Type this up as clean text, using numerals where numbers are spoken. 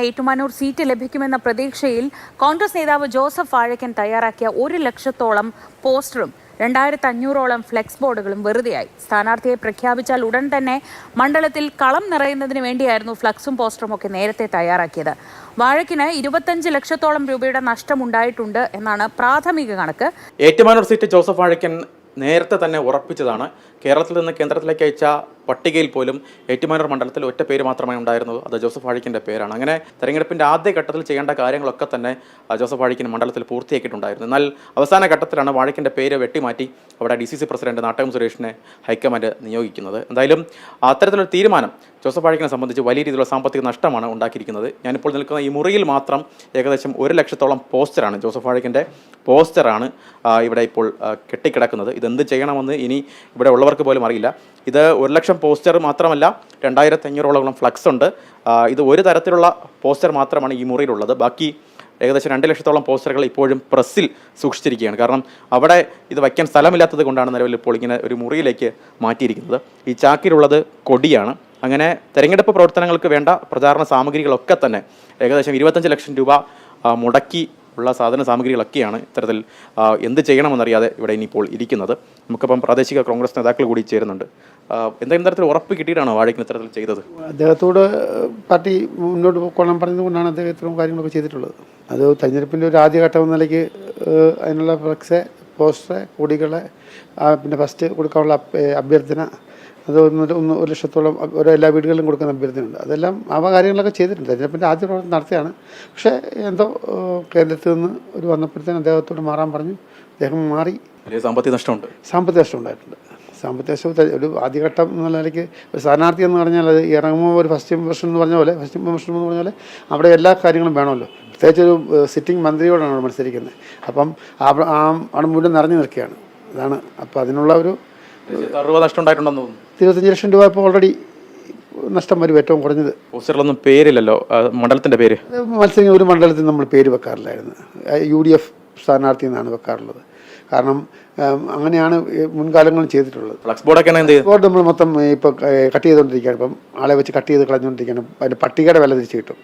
Ettumanoor seat ലഭിക്കുമെന്ന പ്രതീക്ഷയിൽ കോൺഗ്രസ് നേതാവ് ജോസഫ് വാഴക്കൻ തയ്യാറാക്കിയ 1 ലക്ഷത്തോളം പോസ്റ്ററും 2500ഓളം ഫ്ലെക്സ് ബോർഡുകളും വെറുതെയായി. സ്ഥാനാർത്ഥിയെ പ്രഖ്യാപിച്ചാൽ ഉടൻ തന്നെ മണ്ഡലത്തിൽ കളം നിറയുന്നതിന് വേണ്ടിയായിരുന്നു ഫ്ലക്സും പോസ്റ്ററും ഒക്കെ നേരത്തെ തയ്യാറാക്കിയത്. വാഴക്കിന് 25 ലക്ഷത്തോളം രൂപയുടെ നഷ്ടമുണ്ടായിട്ടുണ്ട് എന്നാണ് പ്രാഥമിക കണക്ക്. ഏറ്റുമാനൂർ സീറ്റ് ജോസഫ് വാഴക്കൻ നേരത്തെ തന്നെ ഉറപ്പിച്ചതാണ്. കേരളത്തിൽ നിന്ന് കേന്ദ്രത്തിലേക്ക് അയച്ച പട്ടികയിൽ പോലും ഏറ്റുമാനൂർ മണ്ഡലത്തിൽ ഒറ്റ പേര് മാത്രമേ ഉണ്ടായിരുന്നുള്ളൂ, അത് ജോസഫ് വാഴക്കിൻ്റെ പേരാണ്. അങ്ങനെ തെരഞ്ഞെടുപ്പിൻ്റെ ആദ്യ ഘട്ടത്തിൽ ചെയ്യേണ്ട കാര്യങ്ങളൊക്കെ തന്നെ ജോസഫ് വാഴക്കിന് മണ്ഡലത്തിൽ പൂർത്തിയാക്കിയിട്ടുണ്ടായിരുന്നു. എന്നാൽ അവസാന ഘട്ടത്തിലാണ് വാഴക്കിൻ്റെ പേര് വെട്ടിമാറ്റി അവിടെ DCC പ്രസിഡന്റ് നാട്ടകം സുരേഷിനെ ഹൈക്കമാൻഡ് നിയോഗിക്കുന്നത്. എന്തായാലും അത്തരത്തിലൊരു തീരുമാനം ജോസഫ് വാഴക്കിനെ സംബന്ധിച്ച് വലിയ രീതിയിലുള്ള സാമ്പത്തിക നഷ്ടമാണ് ഉണ്ടാക്കിയിരിക്കുന്നത്. ഞാനിപ്പോൾ നിൽക്കുന്ന ഈ മുറിയിൽ മാത്രം ഏകദേശം 1 ലക്ഷത്തോളം പോസ്റ്ററാണ്, ജോസഫ് വാഴക്കിൻ്റെ പോസ്റ്ററാണ് ഇവിടെ ഇപ്പോൾ കെട്ടിക്കിടക്കുന്നത്. ഇതെന്ത് ചെയ്യണമെന്ന് ഇനി ഇവിടെ ഉള്ളവർക്ക് പോലും അറിയില്ല. ഇത് 1 ലക്ഷം പോസ്റ്റർ മാത്രമല്ല, 2500ഓളം ഫ്ലക്സ് ഉണ്ട്. ഇത് ഒരു തരത്തിലുള്ള പോസ്റ്റർ മാത്രമാണ് ഈ മുറിയിലുള്ളത്. ബാക്കി ഏകദേശം 2 ലക്ഷത്തോളം പോസ്റ്ററുകൾ ഇപ്പോഴും പ്രസ്സിൽ സൂക്ഷിച്ചിരിക്കുകയാണ്. കാരണം അവിടെ ഇത് വയ്ക്കാൻ സ്ഥലമില്ലാത്തത് കൊണ്ടാണ് നിലവിൽ ഇപ്പോൾ ഇങ്ങനെ ഒരു മുറിയിലേക്ക് മാറ്റിയിരിക്കുന്നത്. ഈ ചാക്കിലുള്ളത് കൊടിയാണ്. അങ്ങനെ തെരഞ്ഞെടുപ്പ് പ്രവർത്തനങ്ങൾക്ക് വേണ്ട പ്രചാരണ സാമഗ്രികളൊക്കെ തന്നെ ഏകദേശം 25 ലക്ഷം രൂപ മുടക്കി ഉള്ള സാധന സാമഗ്രികളൊക്കെയാണ് ഇത്തരത്തിൽ എന്ത് ചെയ്യണമെന്നറിയാതെ ഇവിടെ ഇനിയിപ്പോൾ ഇരിക്കുന്നത്. നമുക്കിപ്പം പ്രാദേശിക കോൺഗ്രസ് നേതാക്കൾ കൂടി ചേരുന്നുണ്ട്. എന്തെങ്കിലും തരത്തിൽ ഉറപ്പ് കിട്ടിയിട്ടാണോ വാഴക്കിന് ഇത്തരത്തിൽ ചെയ്തത്? അദ്ദേഹത്തോട് പാർട്ടി മുന്നോട്ട് പോകണം പറഞ്ഞതുകൊണ്ടാണ് അദ്ദേഹം ഇത്രയും കാര്യങ്ങളൊക്കെ ചെയ്തിട്ടുള്ളത്. അത് തെരഞ്ഞെടുപ്പിൻ്റെ ഒരു ആദ്യഘട്ടം എന്ന നിലയ്ക്ക് അതിനുള്ള ഫ്ലക്സ്, പോസ്റ്റർ, കൊടികളെ പിന്നെ ഫസ്റ്റ് കൊടുക്കാനുള്ള അഭ്യർത്ഥന, അത് 1 ലക്ഷത്തോളം എല്ലാ വീടുകളിലും കൊടുക്കുന്ന അഭ്യർത്ഥനയുണ്ട്. അതെല്ലാം കാര്യങ്ങളൊക്കെ ചെയ്തിട്ടുണ്ട്. തെരഞ്ഞെടുപ്പിൻ്റെ ആദ്യ പ്രവർത്തനം നടത്തിയാണ്. പക്ഷേ എന്തോ കേന്ദ്രത്തിൽ നിന്ന് ഒരു വന്നപ്പോഴത്തേനും അദ്ദേഹത്തോട് മാറാൻ പറഞ്ഞു. അദ്ദേഹം മാറി. സാമ്പത്തിക നഷ്ടമുണ്ട്. സാമ്പത്തിക നഷ്ടം ഉണ്ടായിട്ടുണ്ട്. സാമ്പത്തിക നഷ്ടം ഒരു ആദ്യഘട്ടം എന്നുള്ള നിലയ്ക്ക് ഒരു സ്ഥാനാർത്ഥി എന്ന് പറഞ്ഞാൽ അത് ഇറങ്ങുമ്പോൾ ഒരു ഫസ്റ്റ് ഇംപ്രഷൻ എന്ന് പറഞ്ഞ പോലെ അവിടെ എല്ലാ കാര്യങ്ങളും വേണമല്ലോ. പ്രത്യേകിച്ച് ഒരു സിറ്റിംഗ് മന്ത്രിയോടാണ് മത്സരിക്കുന്നത്. അപ്പം അവിടെ മുഴുവൻ നിറഞ്ഞു നിൽക്കുകയാണ്. അതാണ്. അപ്പോൾ അതിനുള്ള ഒരു 60 നഷ്ടം ഉണ്ടായിട്ടുണ്ടെന്ന് തോന്നുന്നു. 25 ലക്ഷം രൂപ ഇപ്പോൾ ഓൾറെഡി നഷ്ടം വരും, ഏറ്റവും കുറഞ്ഞത്. പോസ്റ്ററിലൊന്നും പേരില്ലല്ലോ, മണ്ഡലത്തിൻ്റെ പേര്. മത്സരിക്കുന്ന ഒരു മണ്ഡലത്തിൽ നമ്മൾ പേര് വെക്കാറില്ലായിരുന്നു. UDF സ്ഥാനാർത്ഥി എന്നാണ് വെക്കാറുള്ളത്. കാരണം അങ്ങനെയാണ് മുൻകാലങ്ങളും ചെയ്തിട്ടുള്ളത്. ഫ്ലക്സ് ബോർഡ് നമ്മൾ മൊത്തം ഇപ്പോൾ കട്ട് ചെയ്തുകൊണ്ടിരിക്കുകയാണ്. ഇപ്പം ആളെ വെച്ച് കട്ട് ചെയ്ത് കളഞ്ഞുകൊണ്ടിരിക്കുകയാണ്. അതിൻ്റെ പട്ടികയുടെ വില തിരിച്ച് കിട്ടും.